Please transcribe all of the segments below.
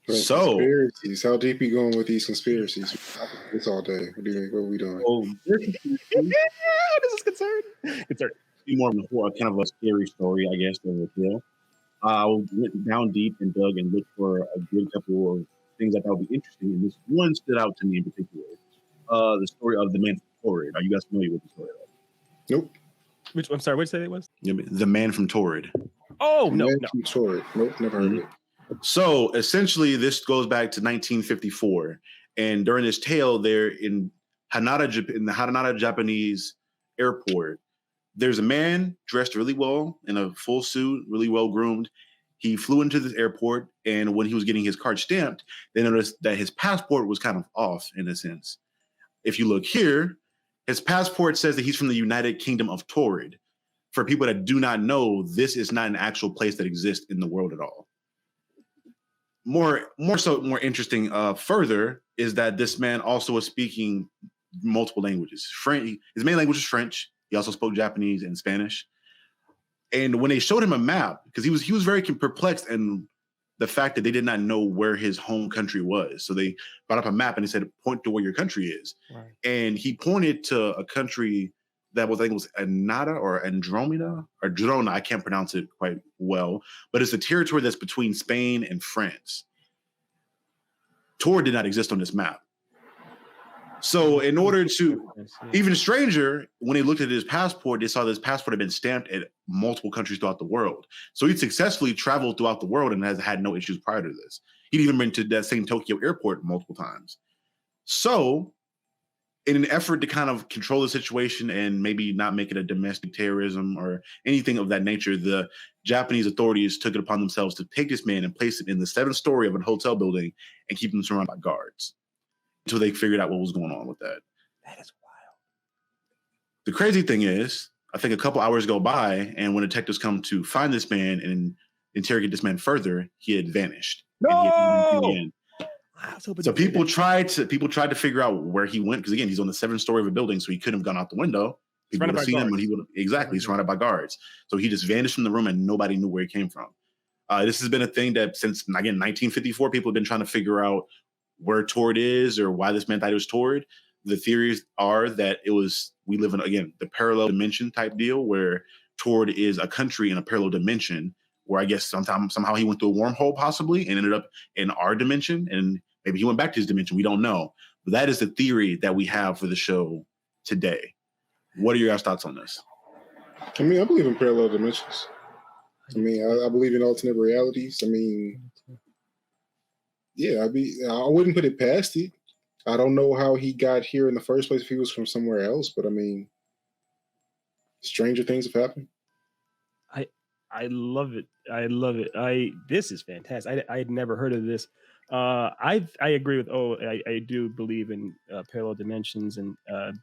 So, conspiracies. How deep you going with these conspiracies? It's all day. What are we doing? How does this concern? more of a kind of a scary story, I guess, than a tale. I went down deep and dug and looked for a good couple of things I thought would be interesting, and this one stood out to me in particular. The story of the Man from Taured. Are you guys familiar with the story? Nope. I'm sorry, what did you say it was? The Man from Taured. Oh, no. From Taured. Nope, never heard of it. So essentially, this goes back to 1954, and during this tale, they're in the Haneda Japanese airport. There's a man dressed really well in a full suit, really well groomed. He flew into this airport, and when he was getting his card stamped, they noticed that his passport was kind of off in a sense. If you look here, his passport says that he's from the United Kingdom of Taured. For people that do not know, this is not an actual place that exists in the world at all. More interesting further is that this man also was speaking multiple languages. His main language is French. He also spoke Japanese and Spanish. And when they showed him a map, because he was very perplexed in the fact that they did not know where his home country was. So they brought up a map and they said, point to where your country is. Right. And he pointed to a country that was, I think it was Anada or Andromeda or Girona. I can't pronounce it quite well, but it's a territory that's between Spain and France. Taured did not exist on this map. So in order to, even stranger, when they looked at his passport, they saw that his passport had been stamped at multiple countries throughout the world. So he successfully traveled throughout the world and has had no issues prior to this. He'd even been to that same Tokyo airport multiple times. So in an effort to kind of control the situation and maybe not make it a domestic terrorism or anything of that nature, the Japanese authorities took it upon themselves to take this man and place him in the 7th story of a hotel building and keep him surrounded by guards until they figured out what was going on with that. That is wild. The crazy thing is, I think a couple hours go by, and when detectives come to find this man and interrogate this man further, he had vanished. No! So people tried to figure out where he went, because again, he's on the 7th story of a building, so he couldn't have gone out the window. People would have seen him, but he's surrounded by guards. So he just vanished from the room, and nobody knew where he came from. This has been a thing that since, again, 1954, people have been trying to figure out where Taured is or why this man thought he was Taured. The theories are that we live in, again, the parallel dimension type deal where Taured is a country in a parallel dimension where I guess somehow he went through a wormhole possibly and ended up in our dimension, and maybe he went back to his dimension. We don't know. But that is the theory that we have for the show today. What are your guys' thoughts on this? I mean, I believe in parallel dimensions. I mean, I believe in alternate realities. I mean, yeah, I wouldn't put it past it. I don't know how he got here in the first place if he was from somewhere else, but I mean, stranger things have happened. I love it. This is fantastic. I had never heard of this. I agree with I do believe in parallel dimensions and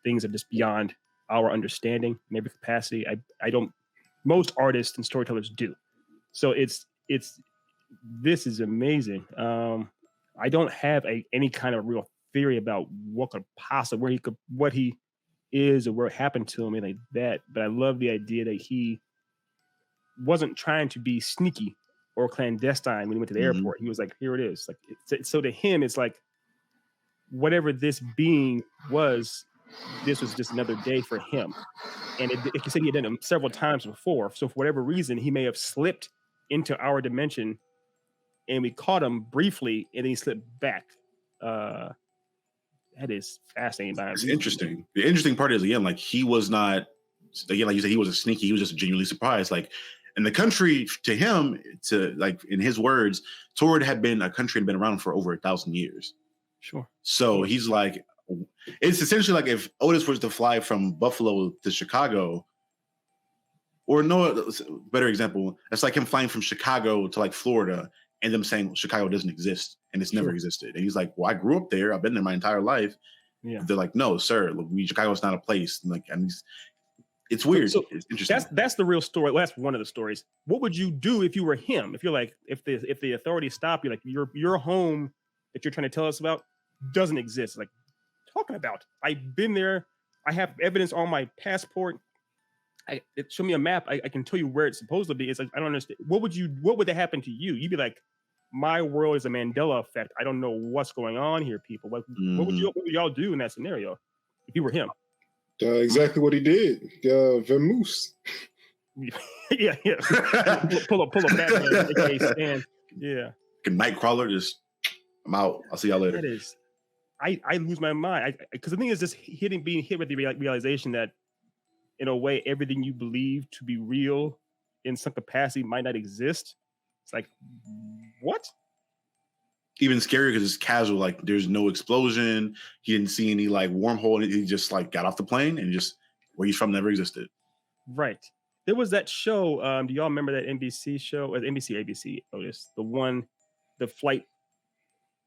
things that are just beyond our understanding, maybe capacity. I don't. Most artists and storytellers do. So this is amazing. I don't have any kind of real theory about what could possibly what he is or where it happened to him and like that. But I love the idea that he wasn't trying to be sneaky or clandestine when he went to the airport. He was like, here it is. Like, so to him, it's like whatever this being was, this was just another day for him. And it said he had done it several times before. So for whatever reason, he may have slipped into our dimension and we caught him briefly and then he slipped back. That is fascinating. It's interesting. The interesting part is, again, like he was not, again, like you said, he wasn't sneaky. He was just genuinely surprised. Like, and the country to him, to like in his words, Taured had been a country and been around for over 1,000 years. Sure. So he's like, it's essentially like if Otis was to fly from Buffalo to Chicago, or no, better example, it's like him flying from Chicago to like Florida and them saying Chicago doesn't exist and it's never existed. And he's like, well, I grew up there. I've been there my entire life. Yeah. They're like, no, sir, look, Chicago's not a place. And like, and it's weird. So it's interesting. That's the real story. Well, that's one of the stories. What would you do if you were him? If you're like, if the authorities stop you, like your home that you're trying to tell us about doesn't exist. Like, talking about, I've been there. I have evidence on my passport. Show me a map. I can tell you where it's supposed to be. It's like, I don't understand. What would that happen to you? You'd be like, my world is a Mandela effect. I don't know what's going on here, people. What would y'all do in that scenario if you were him? Exactly what he did. Vamoose. yeah. pull up that man, aka Stan. Yeah. Nightcrawler, just I'm out. I'll see y'all later. That is, I lose my mind because the thing is just being hit with the realization that in a way everything you believe to be real in some capacity might not exist. It's like, what? Even scarier because it's casual. Like there's no explosion. He didn't see any like wormhole. He just like got off the plane and just where he's from never existed. Right. There was that show. Do y'all remember that NBC show? Or NBC, ABC, Otis? The flight.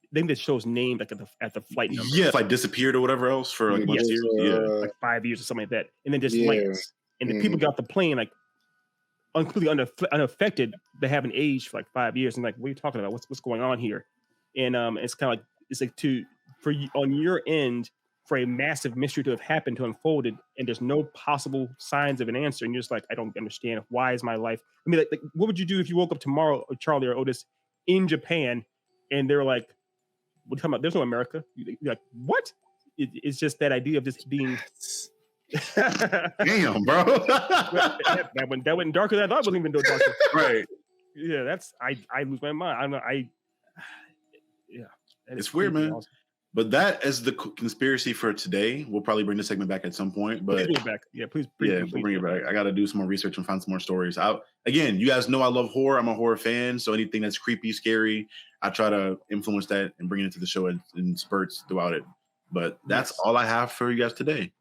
I think the show's named like at the flight number. Yeah, flight disappeared or whatever else for like a bunch of years. Yeah, like 5 years or something like that, and then just lands. And the people got the plane like completely unaffected. They haven't aged for like 5 years, and like, what are you talking about? What's going on here? And it's kind of like it's like on your end for a massive mystery to have happened to unfolded, and there's no possible signs of an answer, and you're just like, I don't understand. Why is my life? I mean, like what would you do if you woke up tomorrow, Charlie or Otis, in Japan, and they're like, what are you talking about? There's no America. You're like, what? It's just that idea of just being. Damn, bro. that went darker than I thought it wasn't even darker. Right. Yeah, that's I lose my mind. I don't know. Yeah. It's weird, man. Awesome. But that is the conspiracy for today. We'll probably bring the segment back at some point. But please bring it back. Yeah, please we'll bring it back. I got to do some more research and find some more stories. Again, you guys know I love horror. I'm a horror fan. So anything that's creepy, scary, I try to influence that and bring it into the show in spurts throughout it. But that's all I have for you guys today.